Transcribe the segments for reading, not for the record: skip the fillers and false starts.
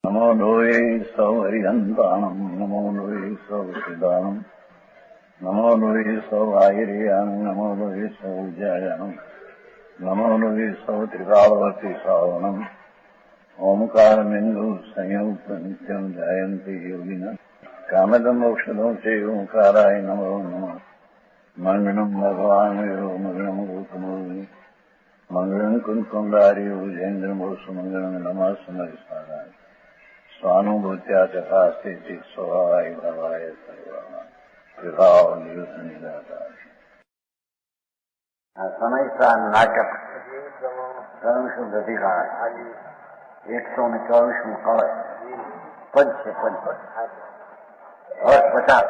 नमो लोये सौहरिहन्ताणम् नमो लोये सौहृदानम् नमो लोये सौभागिर्यानम् नमो लोये सौजायानम् नमो लोये सौत्रिकालवती सावनम् ओंकारमिन्दु संयुक्त नित्यम् जायन्ति योगिनः कामदम् मोक्षदम् च ओंकाराय नमो नमः मङ्गलम् भगवान् वीरो मङ्गलम् रूपमोहि मङ्गलम् कुन्कुण्डारि भुजेन्द्रमोसु मङ्गलम् नमः समरिसाराय स्वानुभूत्या तथा स्थिति स्वभावाय भवाय विभाव समय सा नाटक धर्म शुद्ध अधिकार 124 कवच पद से पद और 50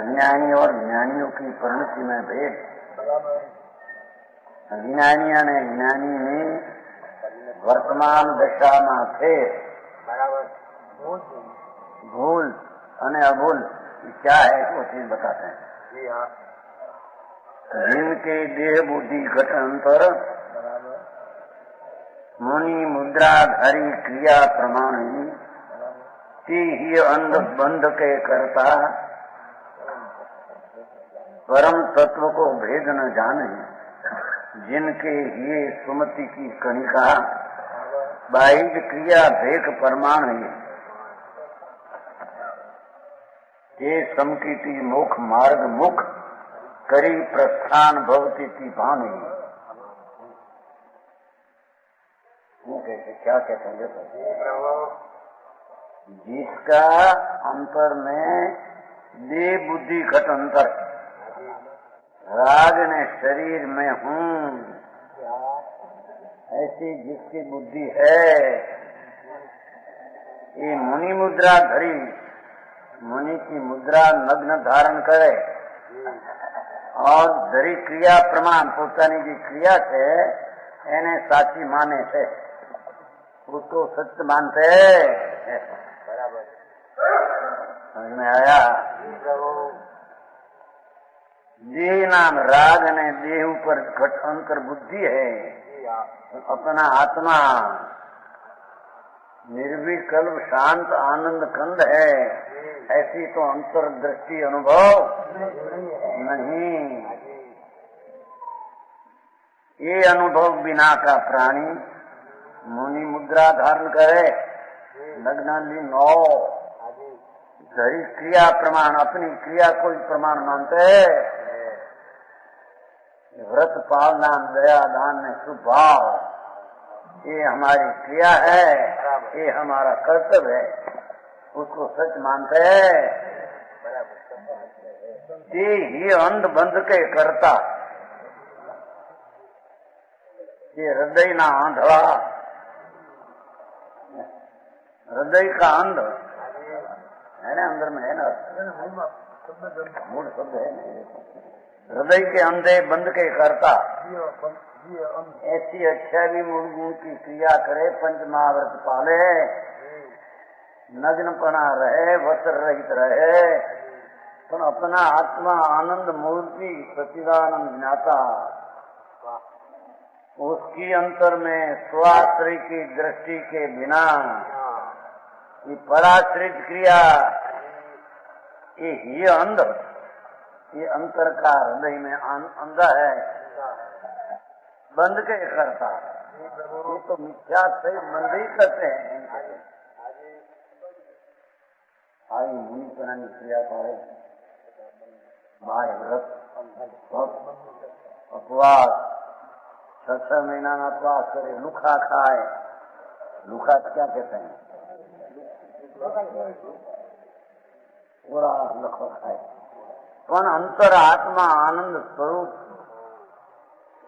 अज्ञानी और ज्ञानियों की परिणति में भेद। अज्ञानिया ने ज्ञानी में वर्तमान दशा में फेर भूल અને अभूल क्या है वो चीज बताते हैं। जिनके देह बुद्धि घट अंतर मुनि मुद्राधारी क्रिया प्रमाणी ती ही अंध बंध के करता परम तत्व को भेद न जाने जिनके ये सुमति की कणिका बाहिज क्रिया भेक परमाण ये समकीति मुख मार्ग मुख करी प्रस्थान भवती की भानी। क्या कहते हैं जिसका अंतर में देह बुद्धि घट अंतर राग ने शरीर में हूँ ऐसी जिसकी बुद्धि है ये मुनि मुद्रा धरी मुनि की मुद्रा नग्न धारण करे और धरी क्रिया प्रमाण पोतानी की क्रिया से एने साची माने से उसको सत्य मानते बराबर समझ में आया। देह नाम राग ने देह ऊपर घट अंतर बुद्धि है अपना आत्मा निर्विकल्प शांत आनंद कंद है ऐसी तो अंतर दृष्टि अनुभव नहीं। ये अनुभव बिना का प्राणी मुनि मुद्रा धारण करे नग्नाली नौ धरी क्रिया प्रमाण अपनी क्रिया को प्रमाण मानते है। व्रत पालना दया दान में सुभाव ये हमारी क्रिया है ये हमारा कर्तव्य है उसको सच मानते हैं। ये ही अंध बंध के करता ये हृदय ना आंधवा हृदय का अंध है ना अंदर में है ना मूल शब्द है हृदय के अंधे बंद के करता ऐसी अच्छा भी मूल गुण की क्रिया करे पंच महाव्रत पाले नग्नपना रहे वस्त्र रहित रहे पर अपना आत्मा आनंद मूर्ति सच्चिदानंद ज्ञाता उसकी अंतर में स्वाश्रय की दृष्टि के बिना ये पराश्रित क्रिया ये अंध ये अंतर का हृदय में अंधा है बंद के करता ये तो मिथ्या से बंद ही करते हैं। आई मुनि पुरानी क्रिया करे व्रत उपवास 6 महीना में उपवास करे लुखा खाए लुखा क्या कहते हैं पूरा लखो खाए पण अंतर आत्मा आनंद स्वरूप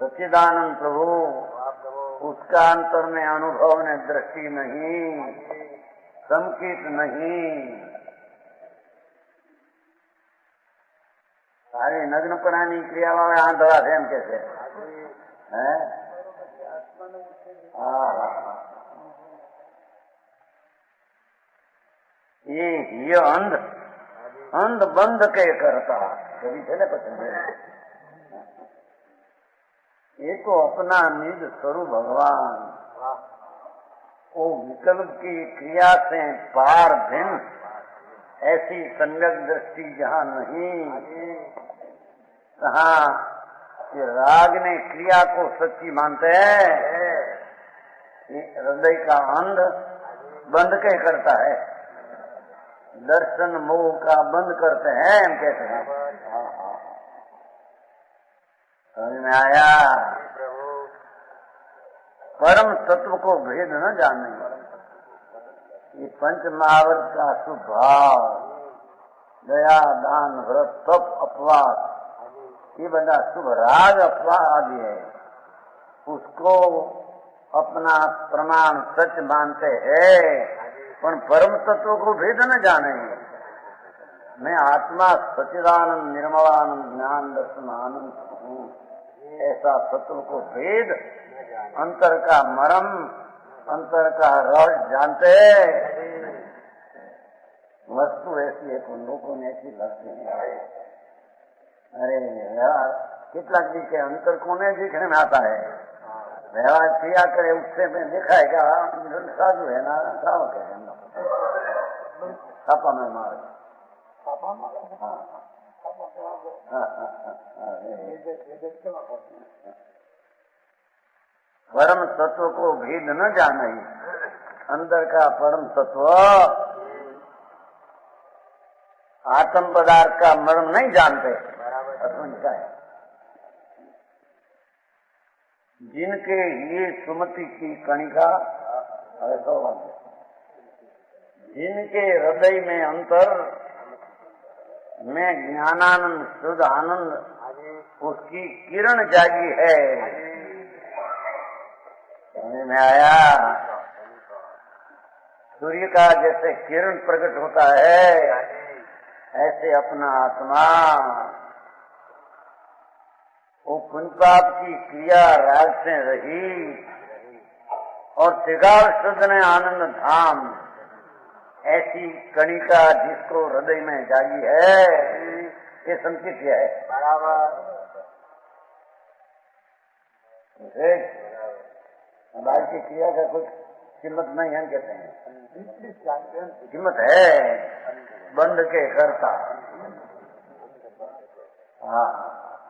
सच्चिदानंद प्रभु उसका अंतर में अनुभव ने दृष्टि नहीं संकित नहीं सारी नग्न प्राणी क्रिया वाले आंधवा थे हम कैसे है ये अंध अंध बंध के करता कभी थे ना पसंद ये तो अपना निज स्वरूप भगवान वो विकल्प की क्रिया से पार भिन्न ऐसी सम्यक दृष्टि जहाँ नहीं, तहाँ ये राग ने क्रिया को सच्ची मानते हैं। हृदय का अंध बंद के करता है, दर्शन मोह का बंद करते हैं, हम कहते हैं। समझ में आया? परम तत्व को भेद न जाने, ये पंच महावृत का स्वभाव, दया दान व्रत तप अपवाद, ये बड़ा शुभ राग अपवाद आदि है, उसको अपना प्रमाण सच मानते हैं, पर परम तत्व को भेद न जाने। मैं आत्मा सच्चिदानंद निर्मलानंद ज्ञान दर्शन आनंद हूँ, ऐसा तत्व को भेद, अंतर का मरम, अंतर का रहस्य जानते हैं। वस्तु ऐसी है तो लोगों ने ऐसी लगती है। अरे यार, કેટલાક जी के अंतर कोने दिखने में आता है, व्यवहार क्रिया करे उससे में देखा है क्या साधु है ना, सावक है छापा में मार, परम तत्व को भेद न जाने, अंदर का परम तत्व आत्म पदार्थ का मर्म नहीं जानते। क्या है? जिनके ये सुमति की कणिका, जिनके हृदय में अंतर में ज्ञानानंद शुद्ध आनंद उसकी किरण जागी है। समझ में आया? सूर्य का जैसे किरण प्रकट होता है, ऐसे अपना आत्मा वो पुण्य पाप की क्रिया राग से रही और त्रिकाल शुद्ध ने आनंद धाम, ऐसी कणिका जिसको हृदय में जागी है, ये संचित है। बाहर की क्रिया का कुछ कीमत नहीं है, कहते हैं कीमत है बंद के करता। हाँ,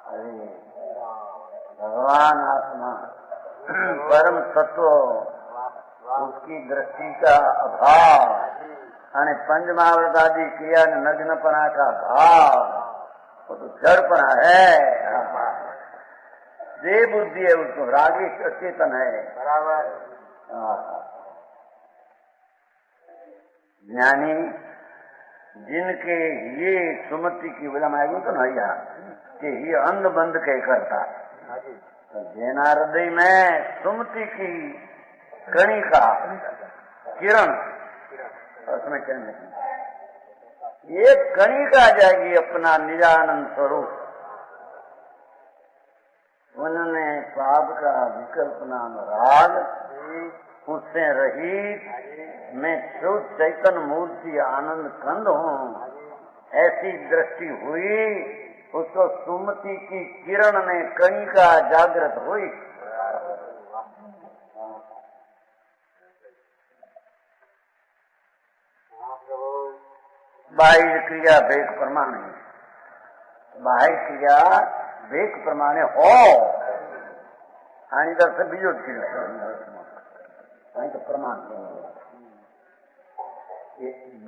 अरे भगवान आत्मा परम तत्व, उसकी दृष्टि का अभाव અને पंचमहावृत आदि क्रिया नग्नपना का भाव, वो तो जड़पना है। देह बुद्धि है, उसको रागी चेतन है। बराबर। ज्ञानी जिनके ये सुमति की विलम आएगी तो नहीं यहाँ कि ये अंध बंद के करता, तो जेना हृदय में सुमति की कणी का किरण, उसमें किरण ये कणी का जाएगी अपना निजानंद स्वरूप। उन्होंने पाप का विकल्प नाम राग, उससे रहित मैं शुद्ध चैतन्य मूर्ति आनंद कंद हूँ, ऐसी दृष्टि हुई, उसको सुमति की किरण में कणी का जागृत हुई। बाह्य क्रिया वेग प्रमाण है, बाह्य क्रिया वेग प्रमाण हो, आणि तरफ से बीजों तो प्रमाण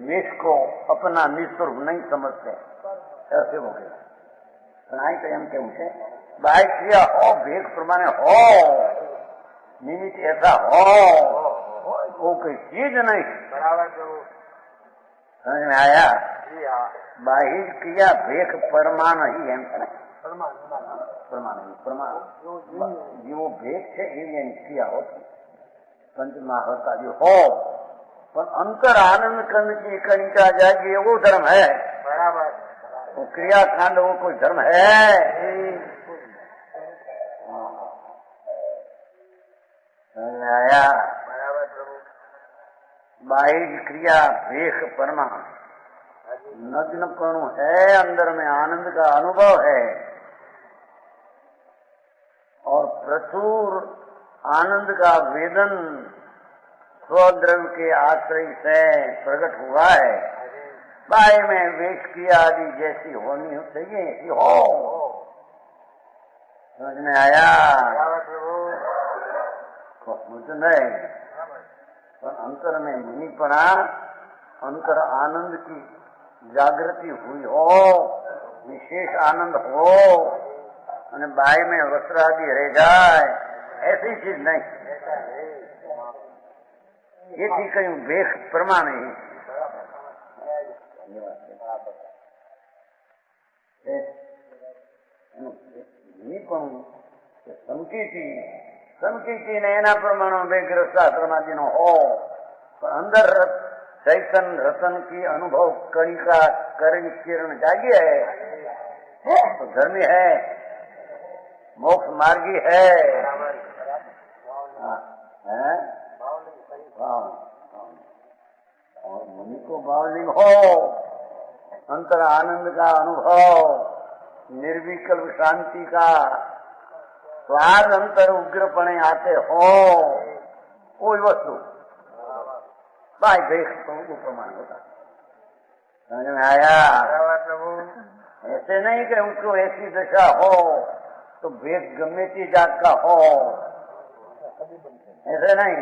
वेश को अपना निस्वरूप नहीं समझते, ऐसे हो गए। सुनाई तो हम क्यों से बाह्य क्रिया हो, वेग प्रमाण हो, निमित्त ऐसा हो, वो कोई चीज नहीं। बराबर, समझ में आया? बाह्य क्रिया वेग प्रमाण ही है, प्रमाण जो भेद છે એની ક્રિયા હોતી पंचमहावृत आदि हो, पर अंतर आनंद कंद की कणिका जाएगी, वो धर्म है। बराबर। वो क्रियाकांड वो कोई धर्म है? आया? बराबर प्रभु। बाह्य क्रिया भेख परमा नग्नपणु है, अंदर में आनंद का अनुभव है और प्रचुर आनंद का वेदन स्वद्रव्य के आश्रय से प्रकट हुआ है। बाय में वेश किया आदि जैसी होनी चाहिए ऐसी हो। समझ में आया? मुझे नहीं, पर अंतर में मुनिपना, अंतर आनंद की जागृति हुई हो, विशेष आनंद हो, અને बाय में वस्त्र आदि रह जाए, ऐसी चीज नहीं। ये थी कहीं वेश प्रमाण ही સમકીતી ને એના પ્રમાણે વેગ્ર શાસ્ત્રમાદિ નો હો, પણ અંદર चैतन रतन की अनुभव कड़ी का करण किरण जागी है तो धर्मी है, मोक्ष मार्गी है। और मुनि को बावलिंग हो, अंतर आनंद का अनुभव, निर्विकल्प शांति का स्वाद अंतर उग्रपणे आते हो, कोई वस्तु बाय देख तो प्रमाण होता। समझ में आया? ऐसे नहीं कि उसको ऐसी दशा हो तो भेद गमे ती जात का हो, ऐसे नहीं।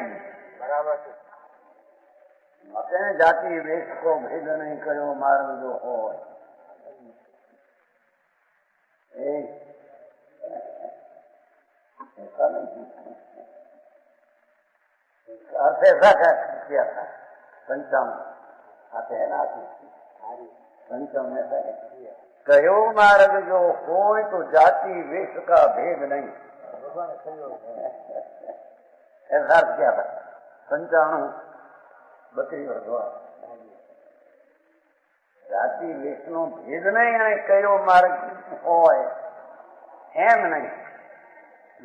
अपने जाति वेश को भेद नहीं करो मार्ग जो हो। ऐसा नहीं, अर्थ ऐसा किया था। पंचम आते हैं ना, पंचम ऐसा है, कहो मार्ग जो हो तो जाति वेश का भेद नहीं, ऐसा अर्थ किया था। 95 32 वर्ष जाति वेश नो भेद नहीं है, कहो मार्ग हो एम नहीं।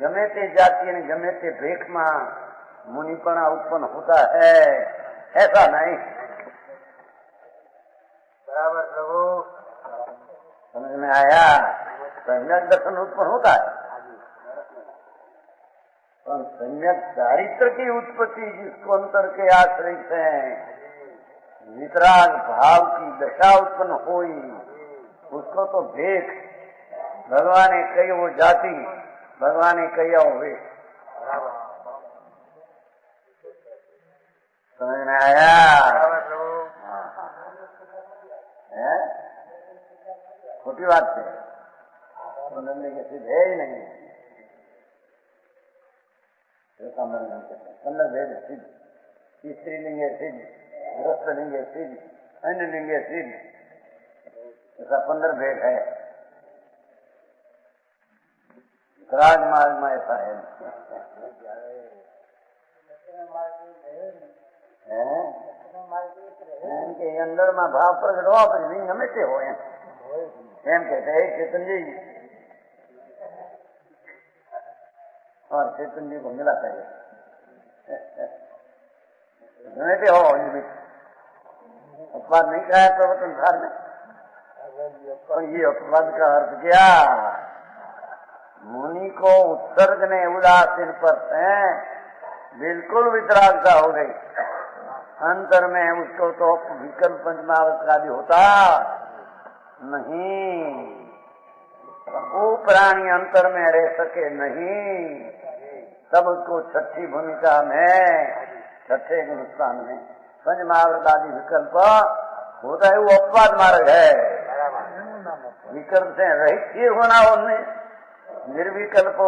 गमे ते जाति ने गमे ते भेख में मुनिपना उत्पन्न होता है, ऐसा नहीं। बराबर प्रभु, समझ में आया? सम्यक दर्शन उत्पन्न होता है, पर सम्यक चारित्र की उत्पत्ति जिसको अंतर के आश्रय से वितराग भाव की दशा उत्पन्न हुई, उसको तो देख भगवान ने कही वो जाति, भगवान ने कही वो वेश। समझ में आया? खोटी बात है, नंदे के सिद्ध है ही नहीं। पंद्रह भेद सिद्ध, स्त्रीलिंग सिद्ध, गृहस्थलिंग सिद्ध, अन्य लिंग सिद्ध, ऐसा 15 भेद है। राजमार्ग में ऐसा है કે અંદરમાં ભાવ પ્રગટ હોવા પછી નહીં ગમે તે હોય એમ કે चेतन जी और चेतन जी को मिला चाहिए गमे ते हो। अपवाद नहीं कहा है प्रवर्तन सार में, और ये अपवाद का अर्थ क्या? मुनि को उत्सर्ग ने उदासीन पर बिल्कुल वितरागता हो गई। अंतर में उसको तो विकल्प पंचमावत आदि होता नहीं, वो प्राणी अंतर में रह सके नहीं, तब उसको छठी भूमिका में, छठे गुणस्थान में पंचमावृत आदि विकल्प होता है। वो अपवाद मार्ग है, विकल्प से रहित ही होना उनमें निर्विकल्प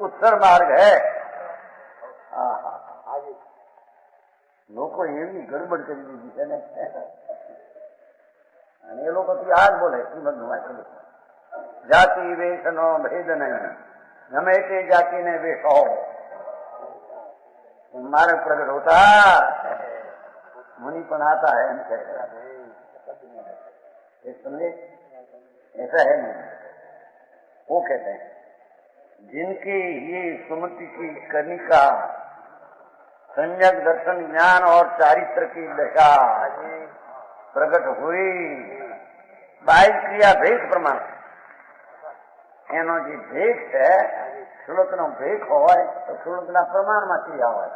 उत्तर मार्ग है। લોકો એવી ગડબડ કરી દીધી છે ને, અને એ લોકો આજ બોલે શ્રીમદનું વાંચન, જાતિ વેશનો ભેદ નહીં, ગમે તે જાતિને વેશ हो, मार्ग प्रकट होता मुनि पण आता है इनसे, समझे? ऐसा है नहीं। वो कहते हैं जिनकी ये सुमति की कनिका सम्यक दर्शन ज्ञान और चारित्र की दशा प्रकट हुई, बाह्य क्रिया भेद प्रमाण एनो जी भेद है, श्लोक नो भेद होय तो श्लोक ना प्रमाण में क्रिया होय।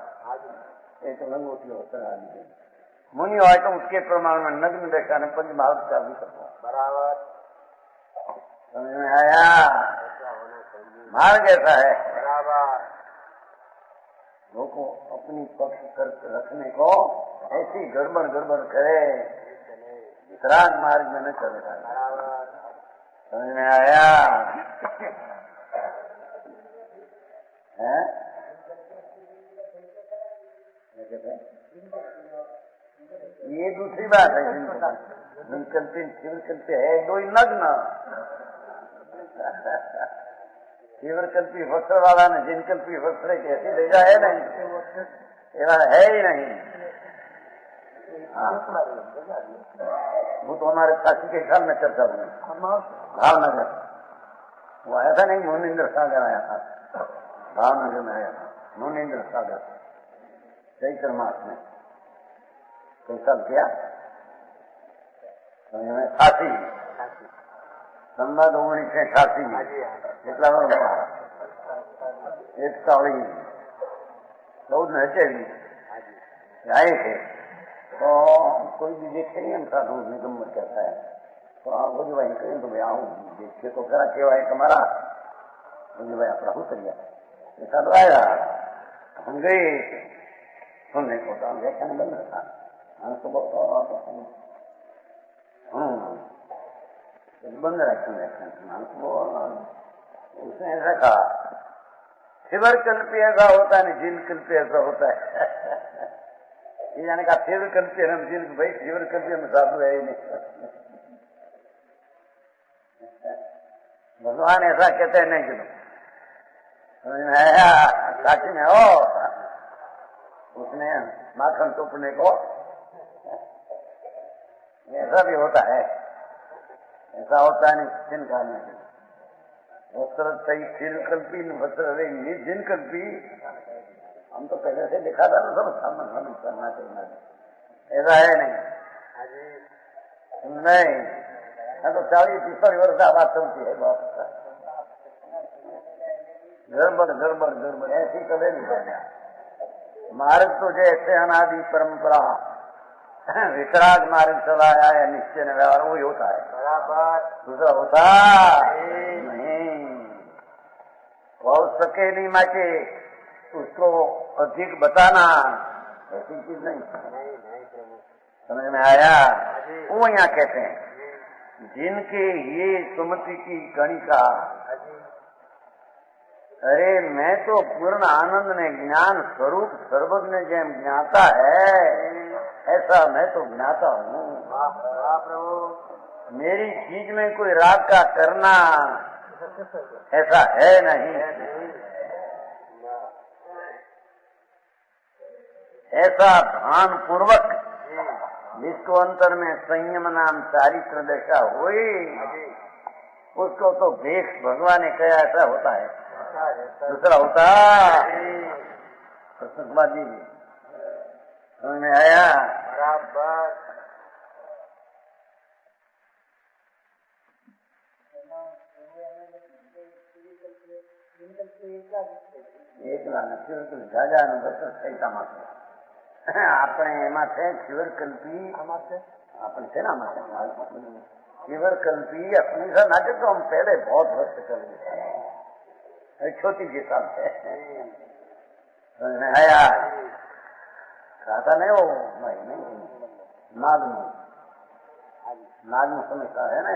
एक लंगोटी वस्त्र आदि मुनि हो तो उसके प्रमाण में नग्न देखा ने पंच महावत चालू करो बराबर। समझ में आया? मार्ग ऐसा है बराबर। लोगों को अपनी पक्ष कर रखने को ऐसी गड़बड़ करे वितराग मार्ग में न चलेगा। समझ में आया? है ये दूसरी बात है। जिनकल्पी शिवकल्पी है दो ही नग्न शिवकल्पी वस्त्र वाला ने जिनकल्पी वस्त्र कैसी भेजा है नहीं, ये है ही नहीं। वो तो हमारे काशी के साल में चर्चा हुई भावनगर, वो ऐसा नहीं मुनिंद्र सागर आया था, भावनगर में आया था मुनिंद्र सागर चैत्र मास में कल किया खासी संबंध 1988 में કેટલા વર્ષ 14 आए थे तो कोई भी देखे नहीं हम साधु निगम कहता है तो आप बोले भाई करें तो मैं आऊँ देखे तो करा के भाई तुम्हारा बोले भाई अपना हो सरिया ऐसा तो आएगा हम गए सुनने को तो हम व्याख्यान बंद था हम तो बहुत बंद रखें व्याख्यान हमको उसने ऐसा कहा शिवर कल्पी ऐसा होता है जिन कल्पी ऐसा होता है ये जाने का शिवर कल्पी हम जिन भाई शिवर कल्पी में साधु है ही नहीं। भगवान ऐसा कहते हैं नहीं कि समझ में आया? काशी में हो उसने माखन टोपने को ऐसा भी होता है, ऐसा होता है नहीं जिनका नहीं वस्त्र सही शिवकल्पी वस्त्र रहेंगे जिनकल्पी हम तो पहले से दिखा था ना सब सामने करना चाहिए, ऐसा है नहीं तो 40-45 वर्ष बात चलती है बहुत गड़बड़ ऐसी कभी नहीं बनना। मार्ग तो जैसे अनादि परंपरा वितराग मार्ग चलाया है निश्चय ने व्यवहार वही होता है बराबर, दूसरा होता नहीं और सके नहीं माके उसको अधिक बताना ऐसी चीज नहीं। समझ में आया? वो यहाँ कहते हैं जिनके ये सुमति की गणिका अरे मैं तो पूर्ण आनंद में ज्ञान स्वरूप सर्वज्ञ जैम ज्ञाता है ऐसा मैं तो ज्ञाता हूँ। मेरी चीज में कोई राग का करना ऐसा है नहीं, ऐसा भान पूर्वक जिसको अंतर में संयम नाम चारित्र दशा हुई उसको तो देख भगवान ने कहा ऐसा होता है। दूसरा होता जी समझ में आया? बराबर। એક લાના જાજાનું દર્શન સહિતામાં છે આપણે એમાં છે શિવરકલ્પી આપણે શેનામાં છે शिवरकल्पी अपनी सा नाटक तो हम पहले बहुत वर्ष कर रहे छोटी के साथ है समझ में आया? खाता नहीं वो नहीं नाग में समझता है ना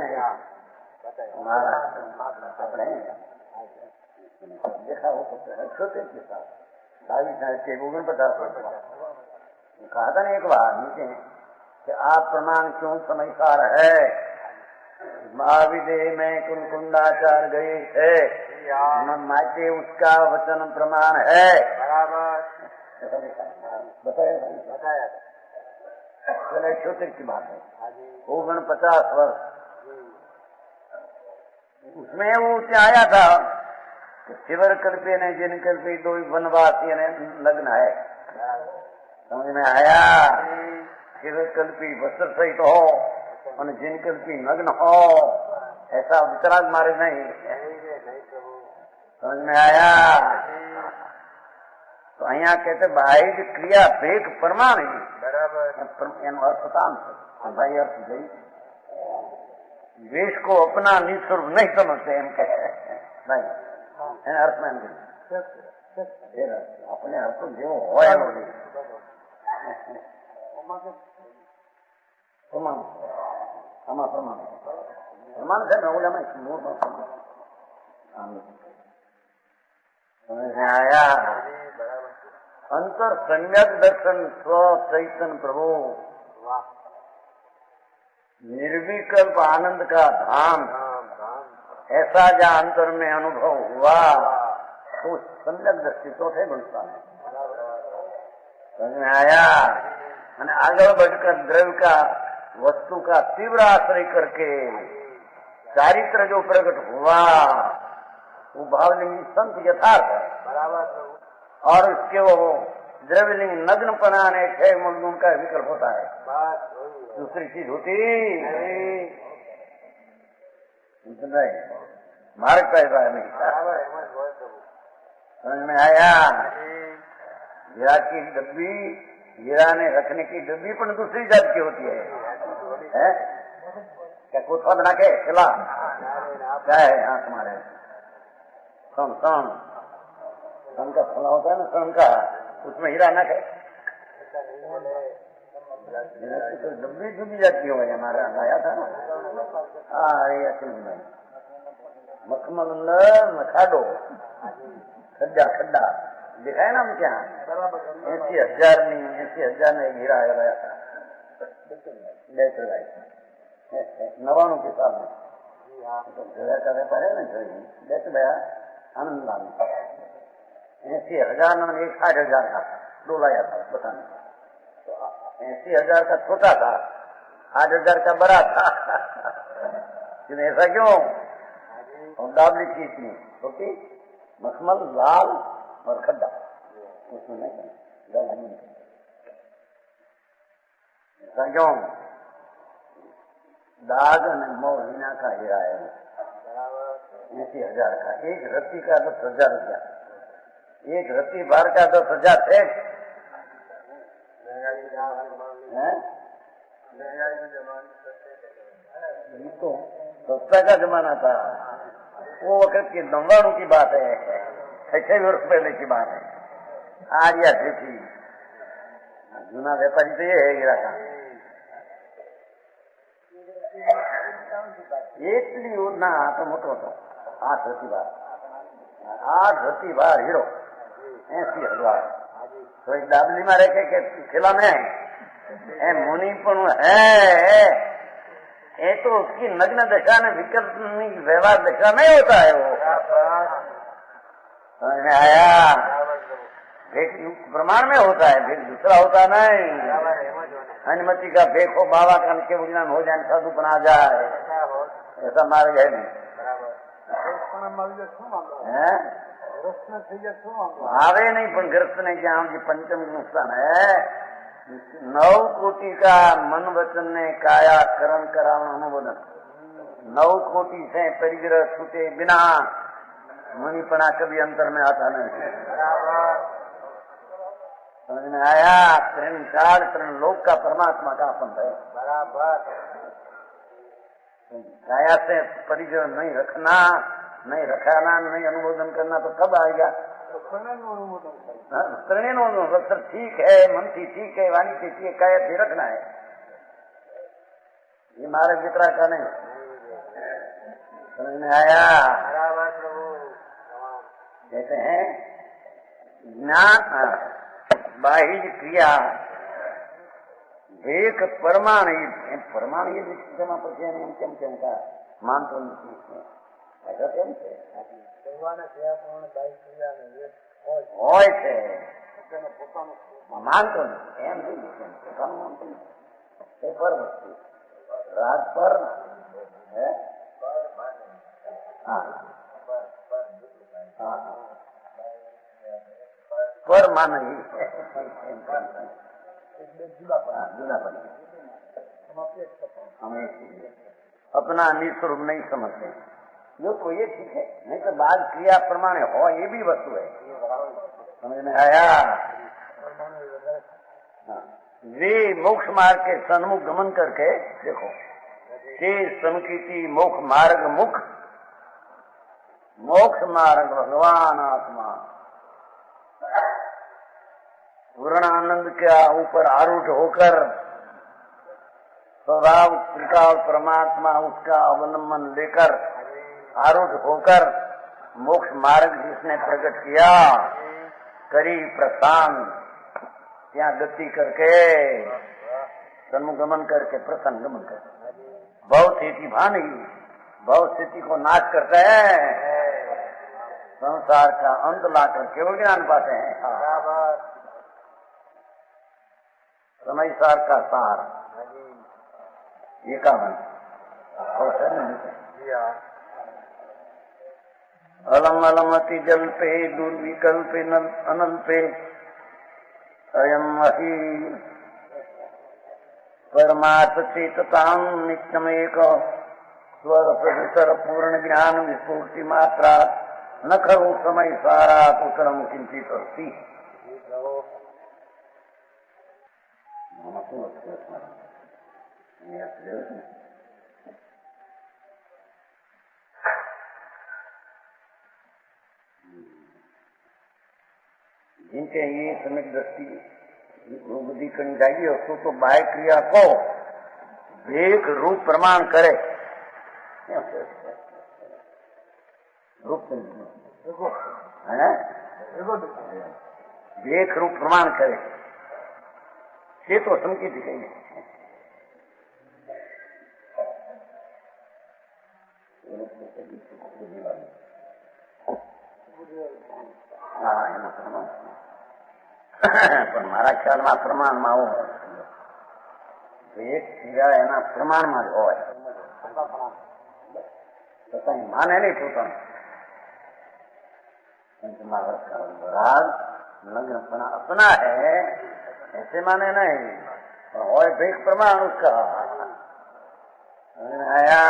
हमारा अपने देखा वो छोटे के साथ 49 कहा था नहीं एक बार नीचे कि आप प्रमाण क्यों समझदार है महाविदेह में कुंकुंडाचार गए थे माते उसका वचन प्रमाण है बराबर बताया चले छोटे की बात है 49 वर्ष उसमें वो आया था कि शिवरकल्पी ने जिनकल्पी दो वनवासी ने लग्न है समझ में आया? शिवकल्पी वस्त्र सहित हो और जिनकल्पी नग्न हो ऐसा वितराग मार्ग नहीं। समझ में आया? તો અહીંયા કહે છે બાહિર ક્રિયા ભેગ પ્રમાણ બરાબર એનો અર્થ તાન છે ભાઈ અર્થ જઈ द्वेष को अपना निस्वरूप नहीं समझते एम कहते नहीं अर्थ में अपने अर्थ जो हो प्रमाण से ओला में मूल आया अंतर सम्यक दर्शन स्व चैतन्य प्रभु निर्विकल्प आनंद का धाम ऐसा जहाँ अंतर में अनुभव हुआ तो सम्यक दृष्टि चौथे गुणता है समझ में आया। मैंने आगे बढ़कर द्रव्य का वस्तु का तीव्र आश्रय करके चारित्र जो प्रकट हुआ वो भावलिंगी संत यथार्थ है और उसके वो द्रव्यलिंग नग्न पनाने छह मूल का विकल्प होता है, दूसरी चीज होती नहीं। मार्ग का ऐसा नहीं समझ में आया। हीरा की डब्बी हीरा ने रखने की डब्बी पर दूसरी जात की होती है क्या कोठा बना के चला क्या है। हाँ तुम्हारे सन का फला होता है ना सन का, उसमें हीरा न है तो डब्बी डूबी जाती हो हमारा लाया था ना। मखमल मखाडो खड्डा खड्डा दिखाए ना हम क्या 80,000 नहीं 80,000 में हीरा आया था 99 के साल में तो जगह का व्यापार है ना जैसे भैया आनंद लाल 80,000 में 60,000 का दो लाया था बताने। तो 80,000 का छोटा था 8,000 का बड़ा था ऐसा क्यों। और डाबली की इतनी छोटी मखमल लाल और खड्डा उसमें नहीं ऐसा क्यों। दाग ने मोहिना का हीरा है 80,000 का। एक रत्ती का 10,000 रुपया, एक रत्ती बार का 10,000 थे। तो सस्ता का जमाना था वो वक्त की 99 की बात है 6 वर्ष पहले की बात है। आज या थी जूना व्यापारी तो ये है हीरा का એટલી ના તો મોટો હતો 8 રતી બાર હીરો 80,000 તો એક દાબલી માં रखे के खिला में मुनि पण है ये तो उसकी नग्न दशा में विकल्प व्यवहार दशा नहीं होता है वो समझ में आया। भेद प्रमाण में होता है भेद दूसरा होता नहीं। अनुमति का भेद हो बाबा का के विज्ञान हो जाए साधु बना जाए ऐसा मार्ग है नहीं। आवे नहीं पण ग्रस्त ने क्या हम पंचम नुकसान है 9 कोटि का मन वचन ने काया करण करावन अनुमोदन 9 कोटि से परिग्रह छूटे बिना मुनिपना कभी अंतर में आता नहीं। समझ में आया। 3 काल 3 लोक का परमात्मा का अपन है बराबर। काया से परिग्रह नहीं रखना नहीं रखाना नहीं अनुमोदन करना तो कब आएगा। वस्त्र ठीक है मन की ठीक है वाणी की ठीक है काया भी रखना है। ये मार्ग वितरा का नहीं। समझ में आया। कहते हैं ज्ञान बाहिर क्रिया एक परमाण ये जमा पर કેમ કેમ का मानतो નથી ऐसा કેમ છે હોય છે માનતો નથી એમ નહીં પોતાનું માનતો નથી એ પર વસ્તુ રાત પર હે હા હા पर मान हमें अपना निस्वरूप नहीं समझते जो तो ये ठीक है नहीं तो बाद क्रिया प्रमाण हो ये भी वस्तु है समझ में आया? वे मोक्ष मार्ग के सन्मुख गमन करके देखो, ते समकीति मोक्ष मार्ग मुख, मोक्ष मार्ग भगवान आत्मा पूर्ण आनंद के ऊपर आरूढ़ होकर स्वभाव त्रिकाल परमात्मा उसका अवलंबन लेकर आरूढ़ होकर मोक्ष मार्ग जिसने प्रकट किया, करी प्रस्थान, यहाँ गति करके सन्मुगमन करके प्रसन्न गमन करके बहुत स्थिति भानी, बहुत स्थिति को नाश करते हैं, संसार का अंत लाकर केवल ज्ञान पाते हैं। समय सार का सार ये कामन अलम अलमति जल पे दुर्विकल्पे अनल पे अयम अहि परमार्थ चेतताम नित्यमेक स्वर सर पूर्ण ज्ञान विस्फूर्ति मात्रा न खलु समय सारा उत्तरम किंचित अस्ति। जिनके ये समय दृष्टि बुद्धि करनी चाहिए उसको तो बाह्य क्रिया को एक रूप प्रमाण करे, रूप एक रूप प्रमाण करे, ये तो संकेत दिखेंगे। પણ મારા ખ્યાલમાં પ્રમાણમાં આવું હોય તો એક ક્રિયા એના પ્રમાણમાં જ હોય, છતાં માને નહીં પોતાનું राग लग्न अपना है ऐसे माने नहीं, और भेद प्रमाण उसका आया।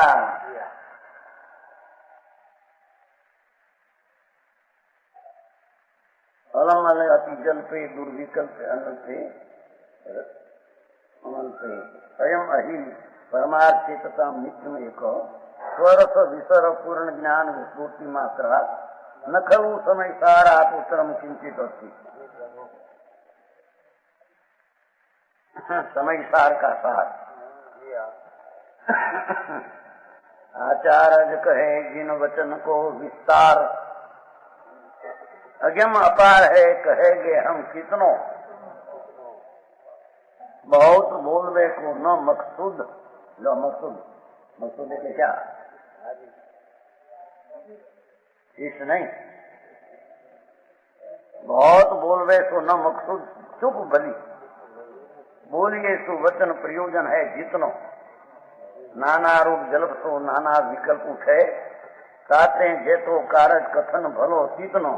अलम अलग अति जल पे दुर्विकल्प अनल पे स्वयं अहि परमार्थ चेतता मित्र में एक स्वरस विसर पूर्ण ज्ञान विस्फूर्ति मात्रा न खलु समय सारा उत्तरम किंचित अस्ति। समय सार का सार आचार्य कहे जिन वचन को विस्तार अगम अपार है, कहेगे हम कितनों बहुत बोलवे को न मकसूद, लो मकसूद मकसूद है क्या इस नहीं, बहुत बोलवे सो न मकसूद चुप भली, बोलिए सो वचन प्रयोजन है जितनो, नाना रूप जलप सो नाना विकल्प उठे, साते जेतो कारज कथन भलो तीतनो,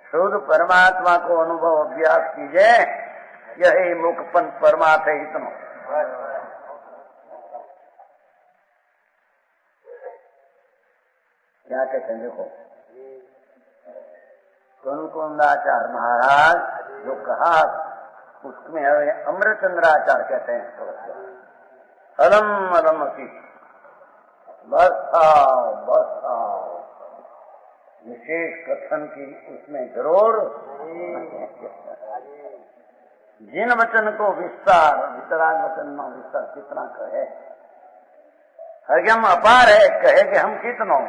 शुद्ध परमात्मा को अनुभव अभ्यास कीजिए, यही मुखपन परमात्मा है इतनो। क्या कहते हैं देखो, कुंकुंदाचार्य महाराज जो कहा उसमें अमृतचंद्राचार्य कहते हैं अलम अलम की बस विशेष कथन की उसमें जरूर जिन वचन को विस्तार वितराग वचन में विस्तार कितना कहे, अगम अपार है, कहेगे हम कितनों,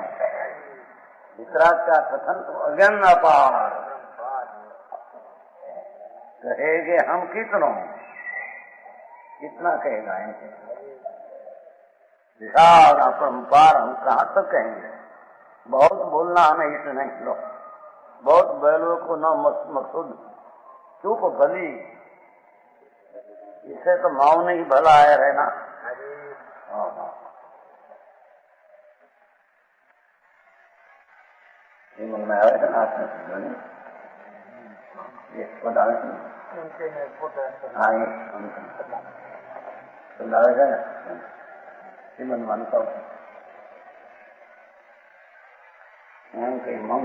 वितराग का कथन तो अगम अपार, कहेगे हम कितनों, कितना कहेगा इनसे विशाल अपरंपार, हम कहाँ तक कहेंगे, बहुत बोलना हमें इसे नहीं लो, बहुत बैलों को न मकसूद चुप भली, इसे तो मौन ही भला है रहना। मन में आवे थे ना आपने ये पद आवे थे हाँ ये पद आवे थे ना मन मानता हूँ એમ કઈ મૌન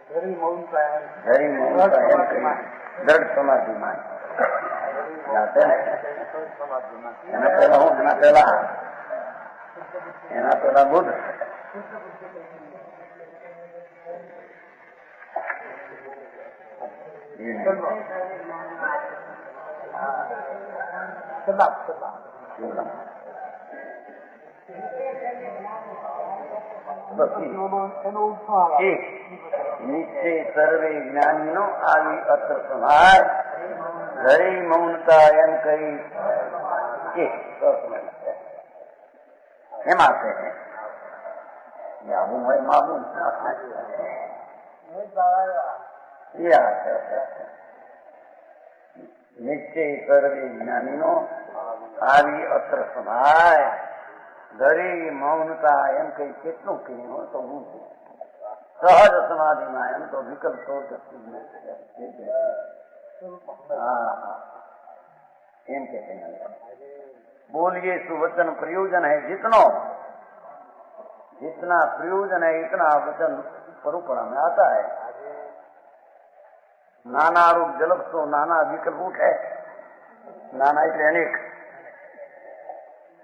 ધરી મૌનતા એમ કઈ દ્રઢ સમાધિમાં એના પેલા બુદ્ધ નીચે સર્વે જ્ઞાની નો આવી અત્ર સંહાર ધરી મૌનતા એમ કઈ એમાં છે આવું હોય માવું નિશ્ચય સર્વે જ્ઞાની નો આવી અત્ર સંહાર ધરી મૌનતા એમ કઈ કેટલું કહ્યું હોય તો હું સહજ સમાધિમાં એમ તો વિકલ્પ એમ કે बोलिए सुवचन प्रयोजन है जितना प्रयोजन है इतना वचन परुपरा में आता है। नाना रूप जलप तो नाना विकल्प उठे नाना इसलिए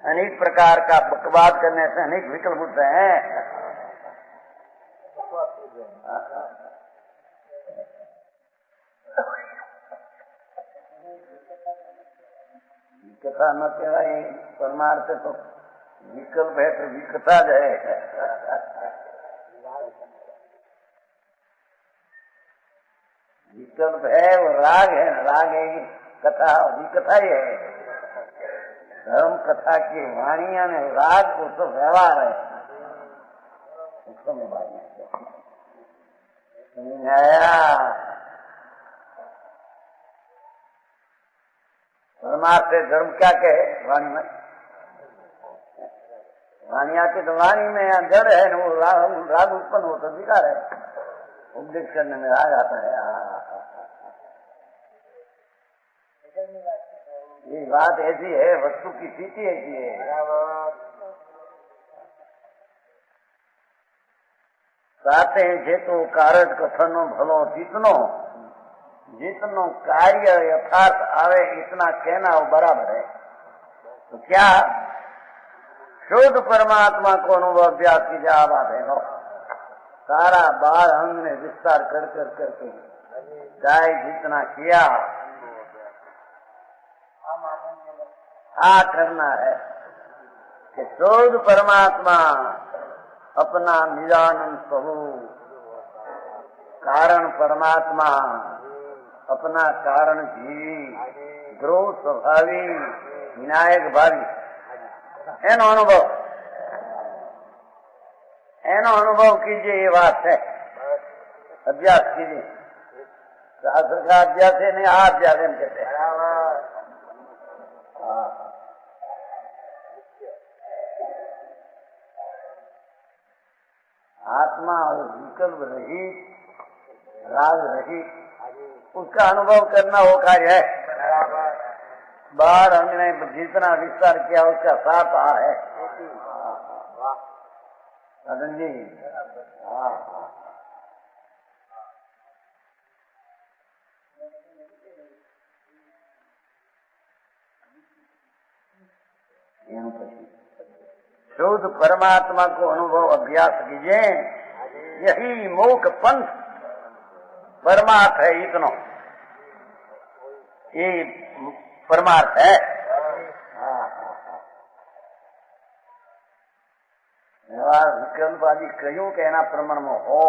अनेक प्रकार का बकवाद करने से अनेक विकल्प उठते हैं। विकथा न कहेवाय परमार्थ तो विकल्प है तो विकथा ज है। विकल्प है वो राग है कथा विकथा ही है। धर्म कथा की वाणिया ने राग वो तो व्यवहार है आया। परमार्थ से धर्म क्या कहे वाणी में वाणी आती तो वाणी में यहाँ जड़ है ना वो राग उत्पन्न हो तो विकार है। उपदेश करने में राग आता है। ये बात ऐसी है वस्तु की स्थिति ऐसी है। साथे जे तो कारज कथन भलो जितनो कार्य यथार्थ आवे इतना कहना वो बराबर है। तो क्या शुद्ध परमात्मा को अनुभव अभ्यास की जा बात है नो सारा बार अंग ने विस्तार कर करके चाहे जितना किया करना है कि शुद्ध परमात्मा अपना निजानंद स्वरूप कारण परमात्मा अपना कारण जीवी ध्रुव स्वभावी विनायक भावी एनो अनुभव कीजिए। ये बात है अभ्यास कीजिए। शास्त्र का अभ्यास है नहीं अभ्यास हम कहते हैं। आत्मा और विकल्प रहित राग रहित उसका अनुभव करना वो कार्य है। बाहर हमने जितना विस्तार किया उसका साथ है मदन जी। शुद्ध परमात्मा को अनुभव अभ्यास कीजिए। यही मोक्ष पंथ परमार्थ है। इतना ये परमार्थ है। विकल्प आदि कहीं के ना प्रमाण में हो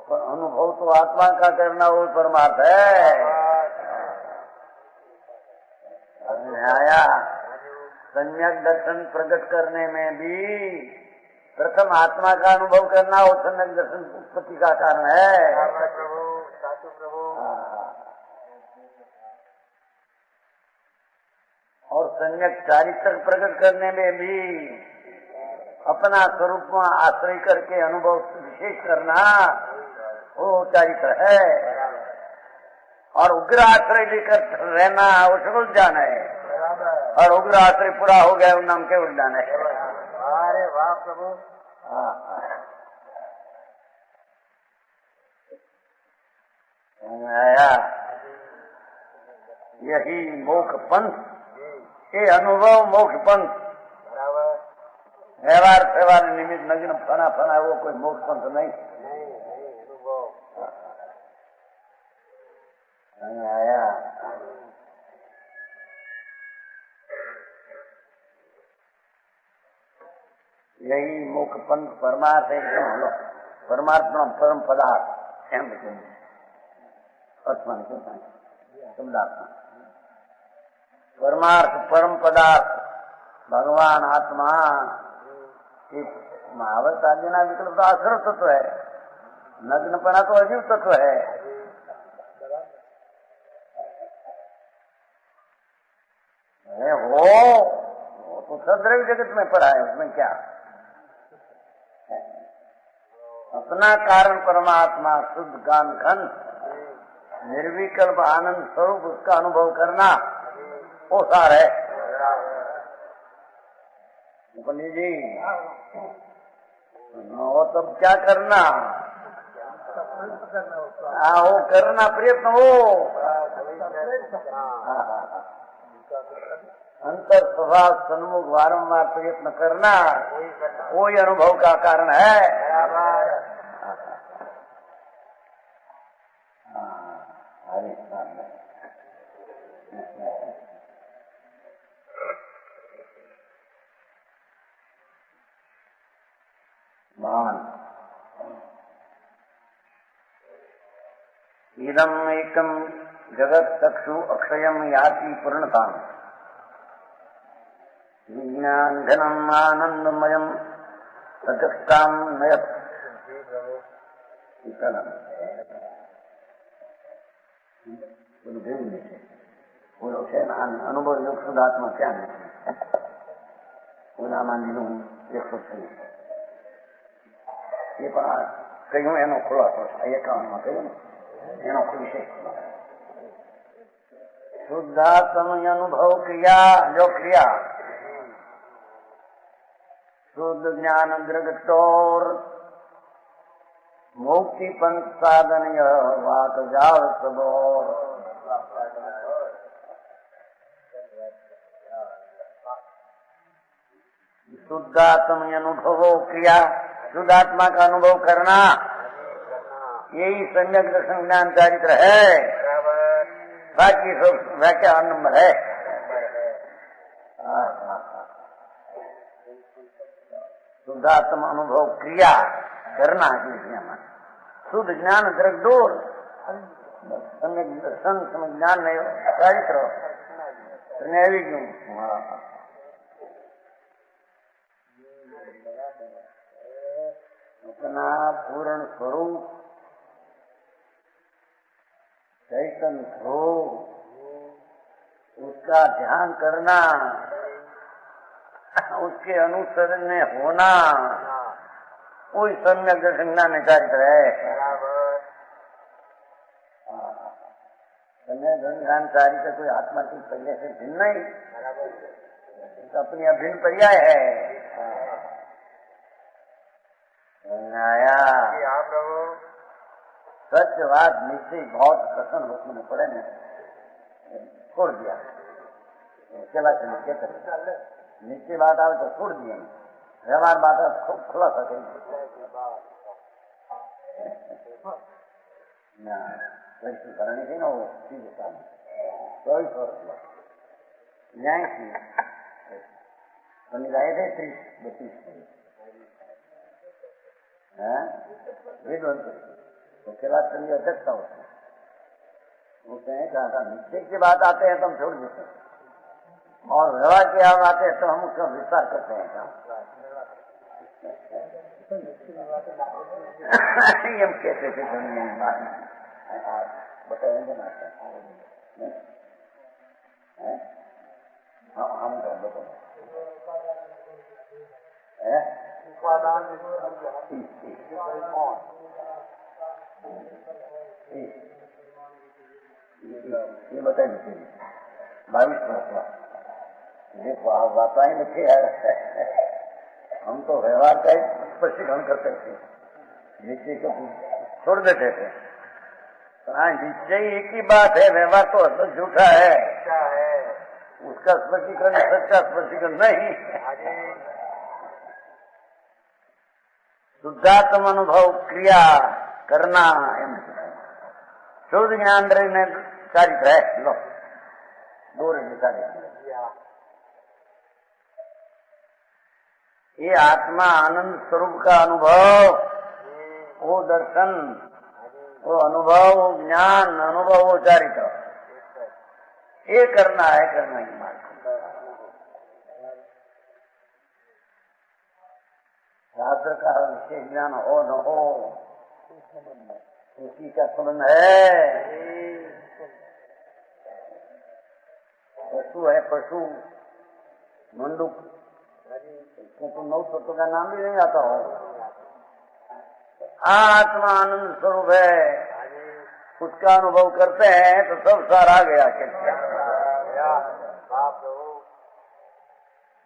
पर अनुभव तो आत्मा का करना वो परमार्थ है। आया सम्यक दर्शन प्रकट करने में भी प्रथम आत्मा का अनुभव करना वो सम्यक दर्शन उत्पत्ति का कारण है। और सम्यक चारित्र प्रकट करने में भी अपना स्वरूप में आश्रय करके अनुभव विशेष करना वो चारित्र है। और उग्र आश्रय लेकर रहना वो सगुल ज्ञान है। और उग्र आश्रय पूरा हो गया वो नाम के उद्यान है। अरे वाह प्रभु। आया यही मोक्ष पंथ, ये अनुभव मोक्ष पंथ। व्यवहार सेवार निमित्त नग्न फना फना वो कोई मोक्ष पंथ नहीं। आया यही मोक्ष पंथ परमार्थ एकदम परमात्मा परम पदार्थ एम शब्दात्मा परमार्थ परम पदार्थ भगवान आत्मा एक महावत आदिना विकल्प तो असर तत्व है, नग्नपना तो अजीव तत्व है। हो तो सद्रव्य जगत में पड़ा है, उसमें क्या अपना कारण परमात्मा शुद्ध ज्ञान घन निर्विकल्प आनंद स्वरूप उसका अनुभव करना वो सार है। पंडित जी वो तब क्या करना, वो करना प्रयत्न हो अंतर स्वभाव सन्मुख वारंवार प्रयत्न करना वही अनुभव का कारण है। इदम एकम जगत चक्षु अक्षयम याति पूर्णता विज्ञान घनम आनंदमयम सजस्ताम नयत। अनुभव योग शुद्धात्मा क्या है ये પણ કહ્યું એનો ખુલાસો એકાવનમાં કહ્યું એનો વિષય શુદ્ધાત્મ અનુભવ ક્રિયા જો ક્રિયા शुद्ध ज्ञान दृगटोर मुक्ति पंथ साधन वाक जाल सबोर। शुद्धात्म अनुभव क्रिया शुद्धात्मा का अनुभव करना यही सम्यक दर्शन ज्ञान चारित्र है, बाकी सब व्याख्या नंबर है। शुद्धात्म अनुभव क्रिया करना है, शुद्ध ज्ञान दृगडोर सम्यक दर्शन सम्यक ज्ञान नहीं चारित्र अपना पूर्ण स्वरूप चैतन्य हो उसका ध्यान करना, उसके अनुसरण में होना वही सम्यक दर्शन ज्ञान चारित्र है। सम्यक दर्शन ज्ञान चारित्र कोई आत्मा की पर्याय से भिन्न नहीं, अपनी अभिन्न पर्याय है। सत्यवाद निश्चय बहुत प्रसन्न होने में पड़े ने छोड़ दिया, केला से नीचे कर नीचे बात आवे तो छोड़ दिया, व्यवहार बात खूब खुला सके वैसे करनी थी ना वो चीज चौबीस वर्ष न्याय की बनी रहे थे 30-32 तो केला चलिए अध्यक्षता होता है, वो कहें कहा था निश्चय की बात आते हैं तो हम छोड़ देते हैं और व्यवहार की आम आते हैं तो हम उसका विस्तार करते हैं। हम कहते थे बताएंगे ना हम ये बताइए 22 वर्ष देखो आप वाताएं नहीं है, हम तो व्यवहार का स्पष्टीकरण करते थे, निश्चय को छोड़ देते थे। हाँ, निश्चय एक ही बात है, व्यवहार तो झूठा है, उसका स्पष्टीकरण सच्चा स्पष्टीकरण नहीं। शुद्धात्म अनुभव क्रिया करना शुद्ध ज्ञान ने चारित्र है। लो दो चारित्र, ये आत्मा आनंद स्वरूप का अनुभव, वो दर्शन, वो अनुभव, वो ज्ञान, अनुभव, वो चारित्र, ये करना है, करना ही मार्ग। शास्त्र का विषय ज्ञान हो न हो, उसी का संबंध है। पशु है, पशु मंडूक, तो 9 तत्वों का नाम भी नहीं आता हो। आत्मा आनंद स्वरूप है, उसका अनुभव करते हैं तो सब सारा गया।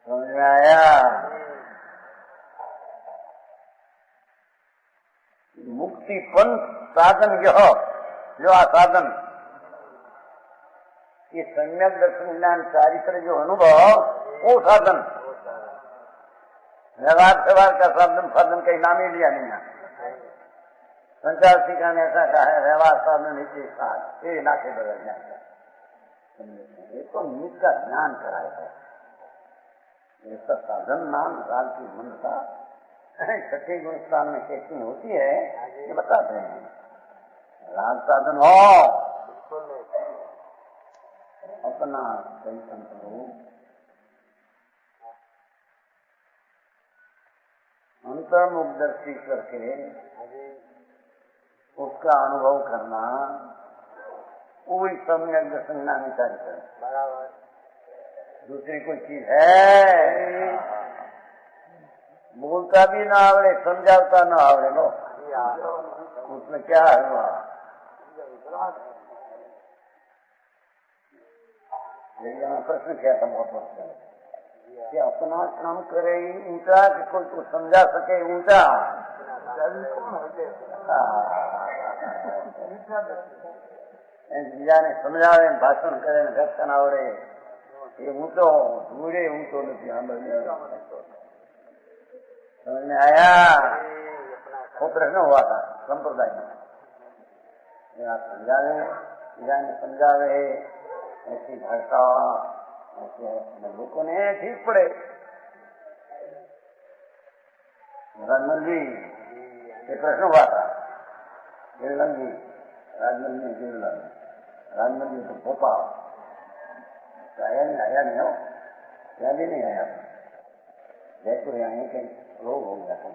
समझ में आया? मुक्ति पंथ साधन यह जो आसाधन, ये सम्यक दर्शन ज्ञान चारित्र जो अनुभव, वो साधन। व्यवहार का साधन कहीं नाम ही लिया नहीं है। संचार शिक्षा ने ऐसा कहा है, व्यवहार साधन नीचे साध, ये नाके बदल जाएगा। ये तो निज का ज्ञान कराया है। इसका साधन नाम राग की मनता छठे गुण स्थान में कैसी होती है, ये बताते हैं। राग साधन हो अपना सही संतोष, अंतर्मुखदर्शी करके उसका अनुभव करना, कोई सम्यक दर्शन नहीं चाहिए। दूसरी कोई चीज है, बोलता भी ना आवड़े, समझाता ना आवड़े, लो उसमें क्या है? प्रश्न किया था बहुत वक्त कि अपना काम करे ऊंचा, कि कोई को समझा सके ऊंचा। બીજાને સમજાવે, ભાષણ કરે, રક્ષણ આવડે, એ ઊંચો ધૂળે ઊંચો નથી. समझ में आया? वो प्रश्न हुआ था संप्रदाय में, समझावे, બીજાને समझावे, ऐसी भाषा लोगों ने ठीक पड़े। राजमल जी ये प्रश्न हुआ था, गिरलन जी, राजमल जी, गिरलन, राजमल जी तो भोपाल आया नहीं हो, या भी नहीं आया, जयपुर आए कहीं रोग हो गया था,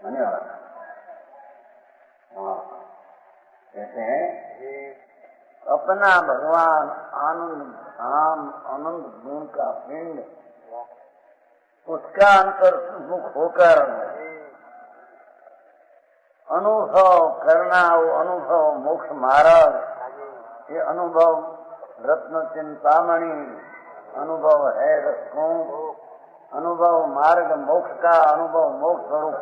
आने वाला था। हाँ, कहते हैं अपना भगवान आनंद धाम, आनंद गुण का पिंड, उसका अंतर्मुख होकर अनुभव करना, वो अनुभव मोक्ष मार्ग, ये अनुभव रत्न चिंतामणि, अनुभव है रसकुंभ, अनुभव मार्ग मोक्ष का, अनुभव मोक्ष स्वरूप।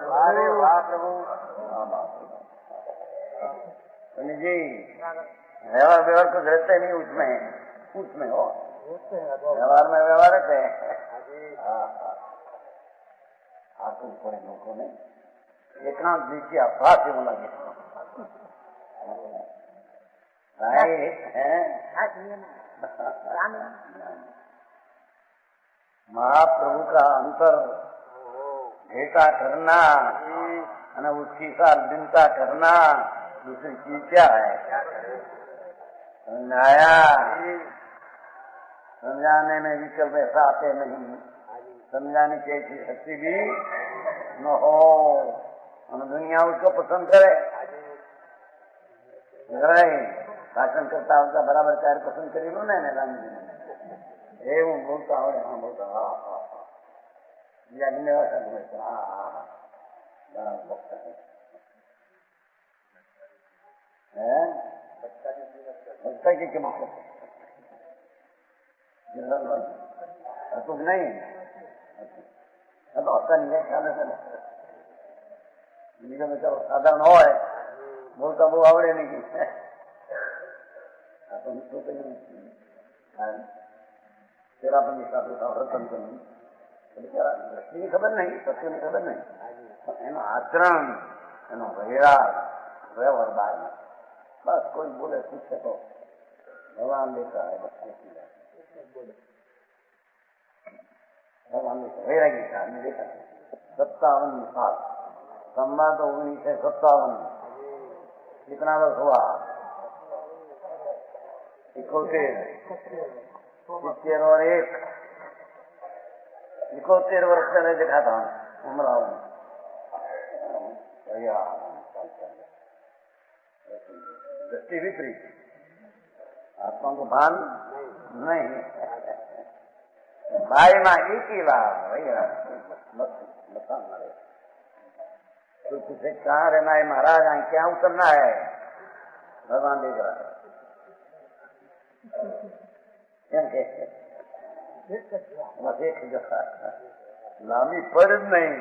जी व्यवहार कुछ रहते नहीं उसमें हो, व्यवहार में व्यवहार रहते हैं। आपको पड़े लोगों ने एकांत दृष्टि अभ्यास ही बोला गया महाप्रभु का अंतर भेटा करना અને उसकी साथ चिंता करना, दूसरी चीज क्या है? समझाया? समझाने में विकल्प ऐसा आते नहीं, समझाने की ऐसी शक्ति भी न हो, दुनिया उसको पसंद करे। भाषण करता होता बराबर कार्य पसंद करी लो ने राम जी ने, એવું બોલતા હોય, હા બોલતા, હા હા હા, બીજા ધન્યવાદ હા હા હા, બરાબર બોલતા है भक्ता की क्या मतलब? तुम नहीं तो होता नहीं है क्या में तो साधारण हो है बोलता वो आवड़े नहीं की तेरा पण वर्तन करવું દ્રષ્ટિની ખબર નહીં, સત્યની ખબર નહીં, એનું આચરણ, એનો વ્યવહાર બહાર નહીં. બસ કોઈ બોલે પૂછે તો ભગવાન દેખા है बस भगवान देखा वैरागी का हमने देखा 57 साल संवाद 1957 कितना वर्ष हुआ 71 और 71 वर्ष पहले देखा था उमराव भैया दृष्टि विपरीत आत्मा को भान नहीं भाई माँ एक ही बात भैया तो तुझे कहाँ रहना है महाराज क्या उतरना है भगवान देख रहा है लामी पर नहीं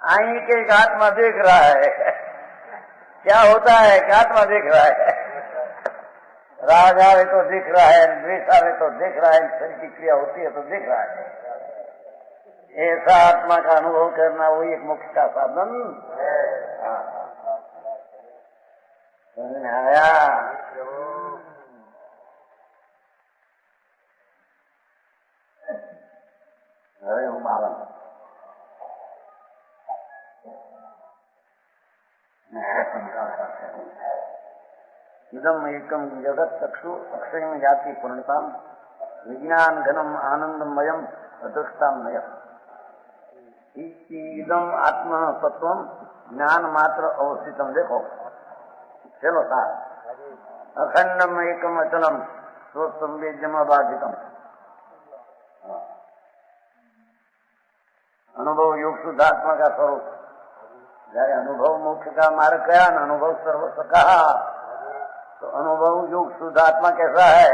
आई के एक आत्मा देख रहा है क्या होता है कि आत्मा देख रहा है राग आवे तो देख रहा है द्वेष आवे तो देख रहा है शरीर की क्रिया होती है तो देख रहा है ऐसा आत्मा का अनुभव करना वही एक मोक्ष का साधन समझ में आया अरे हूँ बालन इदम एकम जगत चक्षु अक्षय जाति पूर्णता विज्ञान घनम आनंदमयम अदृष्टामय इदम आत्म तत्व ज्ञान मात्र अवस्थितम देखो चलो सार अखंडम एकम अचलम स्वसंवेद्यम अबाधितम अनुभव योग शुद्धात्मा का स्वरूप जયારે अनुभव मोक्ष का मार्ग गया न अनुभव सर्वस्व कहा तो अनुभव योग शुद्धात्मा कैसा है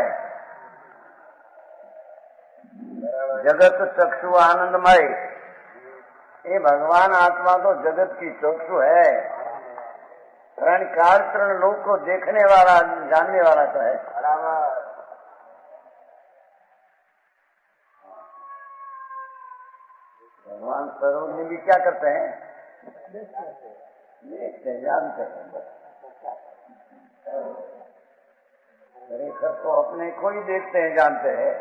जगत चक्षु आनंदमय ये भगवान आत्मा तो जगत की चक्षु है तरण काल तरण लोक को देखने वाला जानने वाला तो है भगवान स्वरूप में भी क्या करते हैं देखते जानते हैं रेखर तो अपने को ही देखते हैं जानते हैं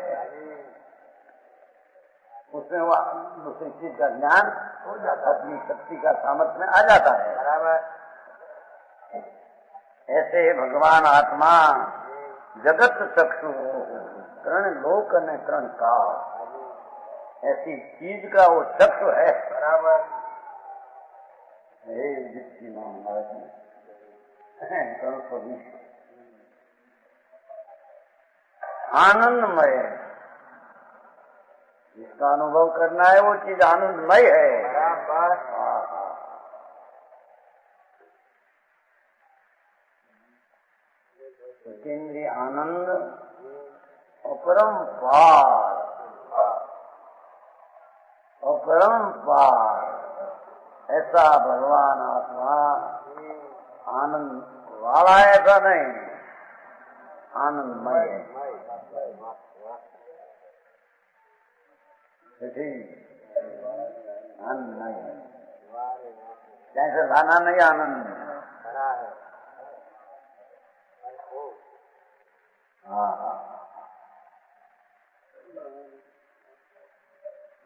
उसमें वो दूसरी चीज का ज्ञान हो जाता है अपनी शक्ति का सामर्थ्य में आ जाता है बराबर ऐसे भगवान आत्मा जगत चक्षु तरण लोक ने तरण काल ऐसी चीज का वो चक्षु है बराबर जिसकी नाम आनंदमय जिसका अनुभव करना है वो चीज आनंदमय है केंद्रीय आनंद अपरंपार ऐसा भगवान आत्मा आनंद वाला है ऐसा नहीं आनंदमय आनंदमय कैसे खाना नहीं आनंद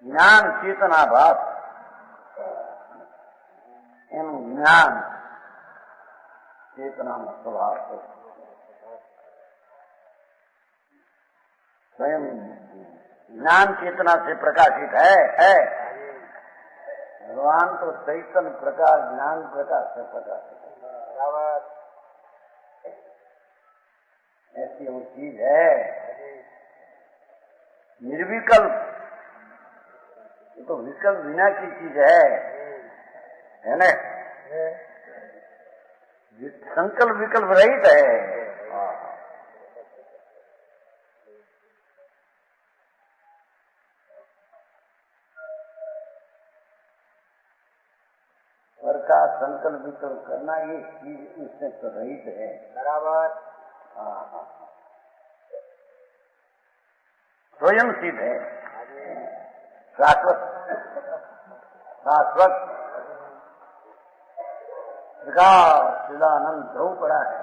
ज्ञान चेतनाभास एम ज्ञान चेतना स्वभाव स्वयं ज्ञान चेतना से प्रकाशित है भगवान तो चैतन्य प्रकाश ज्ञान प्रकाश से प्रकाशित है ऐसी वो चीज है निर्विकल्प ये तो विकल्प बिना की चीज है ना संकल्प विकल्प रहित है। पर का संकल्प विकल्प करना ये चीज उससे तो रहित है। बराबर। स्वयं सिद्ध है, शाश्वत शाश्वत चिदानंद ध्रुव पड़ा है।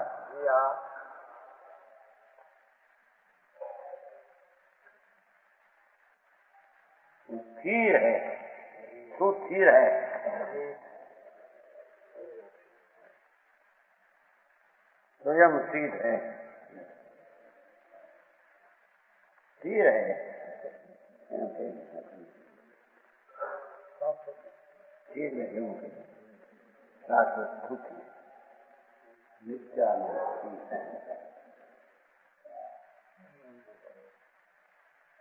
स्थिर है, तो स्थिर है। स्वयं स्थिर है, स्थिर है, स्थिर नहीं शाश्वत सुख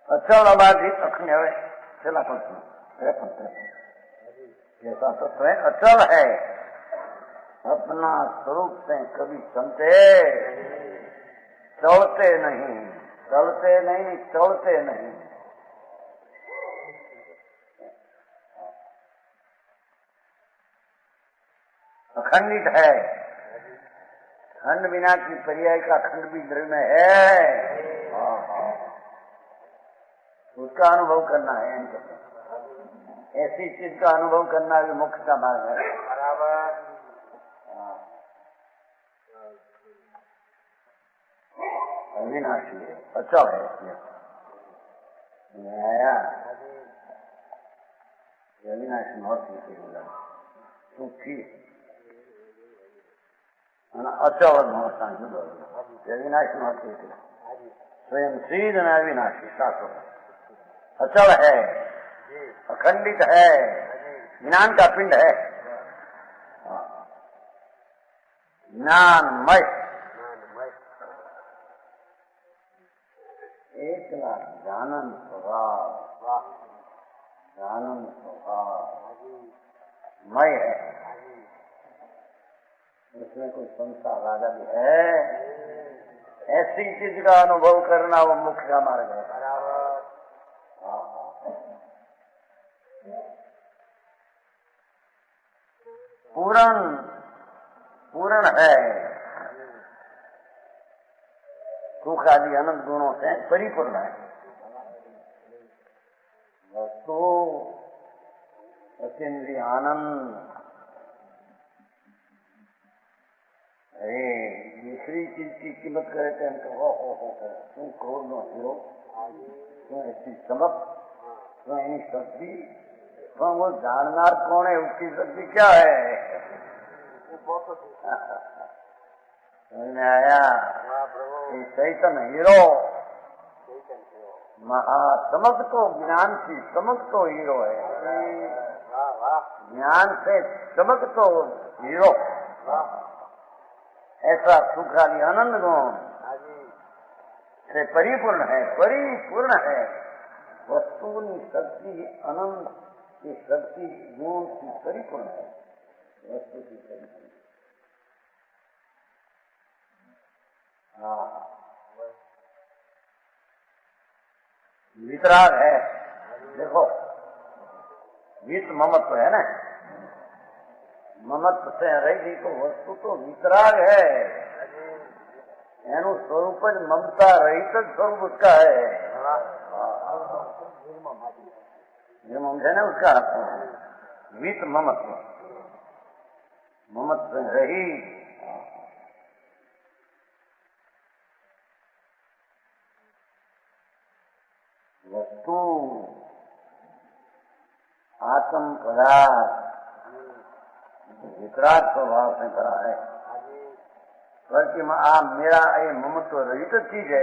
अचल अबाधित अखंड है। चला प्रश्न जैसा तत्व है अचल है, अपना स्वरूप से कभी चलते चलते नहीं, चलते नहीं, चलते नहीं। अखंडित है, खंड बिना की पर्याय का खंड भी द्रव्य में है। उसका अनुभव करना है, ऐसी चीज का अनुभव करना भी मोक्ष का मार्ग है। बराबर। अविनाशी है, अच्छा है। आया अविनाशी बहुत बोला सुखी अचल अविनाशी मत स्वयं सीध न अविनाशी शाश्वत अचल है, अखंडित है, ज्ञान का पिंड है, ज्ञानमय, एकला जानन स्वभाव, जानन स्वभाव मय है। उसमें कोई संसार राजा भी है, ऐसी चीज का अनुभव करना वो मुख्य का मार्ग है। पूर्ण है, सुख आदि अनंत गुणों से परिपूर्ण है। वस्तु अतीन्द्रिय आनंद। अरे दूसरी चीज की कीमत करे थे हमको, हो तुम करोड़ नो हीरो, तुम ऐसी चमक, तुम एनी शक्ति, तुम वो जाननार कौन है, उसकी शक्ति क्या है? समझ में आया? ये चैतन्य हीरो, महासमक तो ज्ञान की चमक तो हीरो है, ज्ञान से चमक तो हीरो। ऐसा सुखाली आनंद गुण से परिपूर्ण है, परिपूर्ण है। वस्तु शक्ति अनंत की शक्ति गुण की परिपूर्ण है, वस्तु की परिपूर्ण। वितराग है, देखो वित ममत्व है ना, ममत्व से रही तो वस्तु तो वितराग है, एनु स्वरूप ममता रहित स्वरूप उसका है। निर्मम है ना उसका वित ममत्व, ममत्व रही वस्तु आत्म पदार्थ वितराग स्वभाव से भरा है। बल्कि मेरा ये ममत्व रहित चीज है।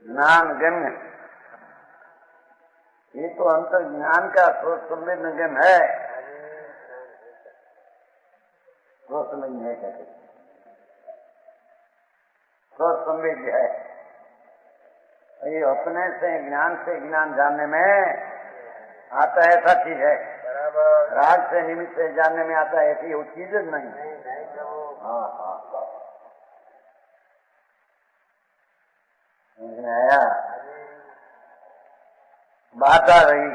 ज्ञान गम्य, ये तो अंतर ज्ञान का स्रोत संवेदन गम्य है, स्रोत संवेदन है, कहते स्रोत संवेद्य है। ये अपने से ज्ञान जानने में आता है, ऐसा चीज है। राग से निमित्त से जानने में आता है, ऐसी वो चीज ज नहीं। हाँ हाँ समझ में आया। बात आ रही,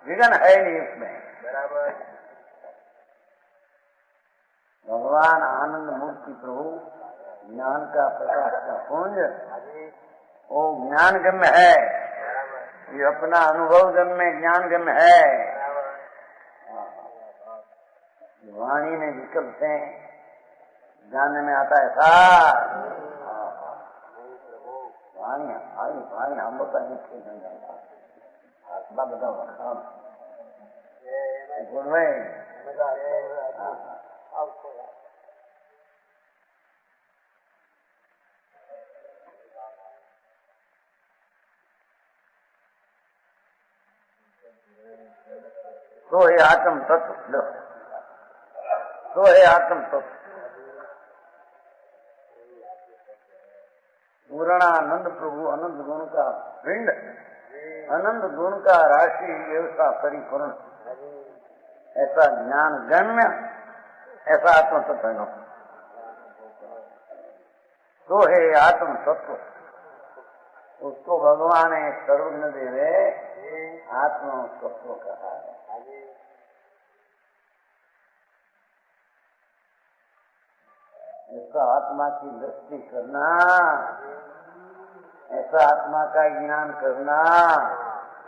विघन है नहीं उसमें। बराबर। भगवान आनंद मूर्ति प्रभु ज्ञान का प्रकाश का पुंज, वो ज्ञान गम्य है। ये अपना अनुभव गम्य ज्ञान गम्य है। वाणी में विकल्प से जानने में आता है था। वाणी वाणी हम लोग का निश्चय नहीं जाता। आत्मा बताओ गुण में तो है आत्म तत्व, तो है आत्म तत्व। पूर्णानंद प्रभु अनंत गुण का पिंड, अनंत गुण का राशि, ऐसा परिपूर्ण, ऐसा ज्ञान गम्य, ऐसा आत्म तत्व। तो है आत्म तत्व। उसको भगवान ने सर्वज्ञ देवे आत्म तत्व कहा है। ऐसा आत्मा की दृष्टि करना, ऐसा आत्मा का ज्ञान करना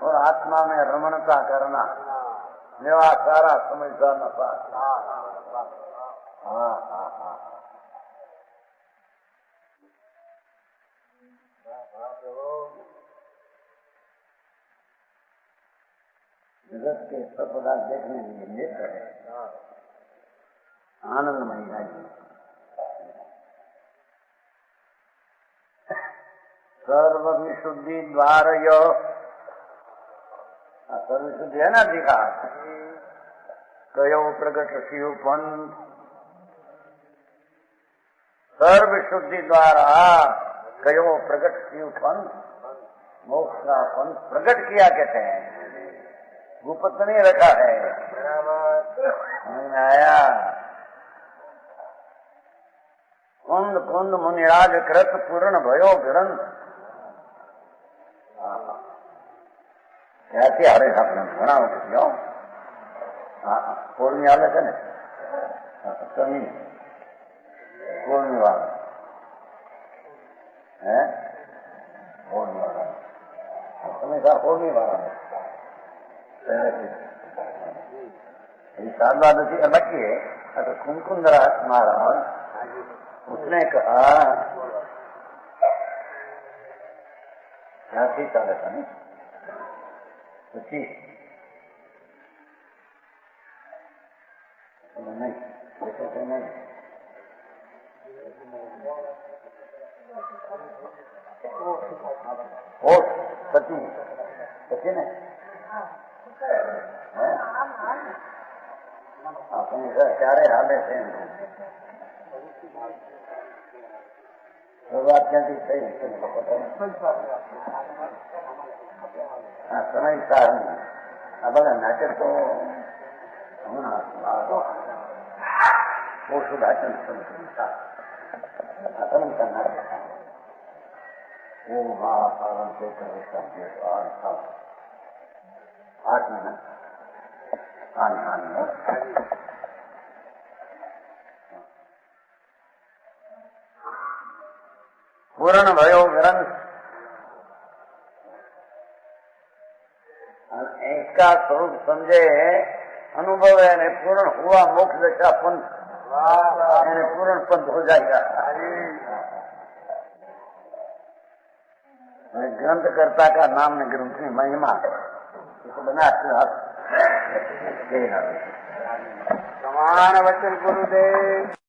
और आत्मा में रमणता करना, मेरा सारा समझदार न पा। हाँ हाँ हाँ जगत के सब पदार्थ देखने के लिए आनंदमय है। सर्व विशुद्धि द्वार यो, सर्व विशुद्धि है ना दिखा, कयो प्रगट शिव पंथ। सर्व विशुद्धि द्वारा कयो प्रगट शिव पंथ, मोक्ष का पंथ प्रकट किया कहते हैं, गुप्त नहीं रखा है। आया कुंद कुंद मुनिराज कृत पूर्ण भयो ग्रंथ। ત્યાંથી હારે આપણે ભણાવો જાઓ। કોળની આવે છે ને સપ્તમી કોળની વાળા હે કોળની વાળા તમે કોળની વાળા शारदा नदी अलग ही है। अगर कुंकुंदराज महाराज उसने कहा झांसी चाले था नहीं नहीं जैसे से नहीं ओ पति पति ने अपने सारे हाले से शुरुआत क्या थी सही समय सार अब अगर नाटक तो वो सुधाचन खत्म करना वो महापालन से कर 8 महीना पूर्ण भयो ग्रंथ। इसका स्वरूप समझे, अनुभव है, पूर्ण हुआ मोक्ष दशा पंथ, पूर्ण पंथ हो जाएगा। ग्रंथकर्ता का नाम ने ग्रंथ की महिमा इसको बना समान वचन गुरुदेव।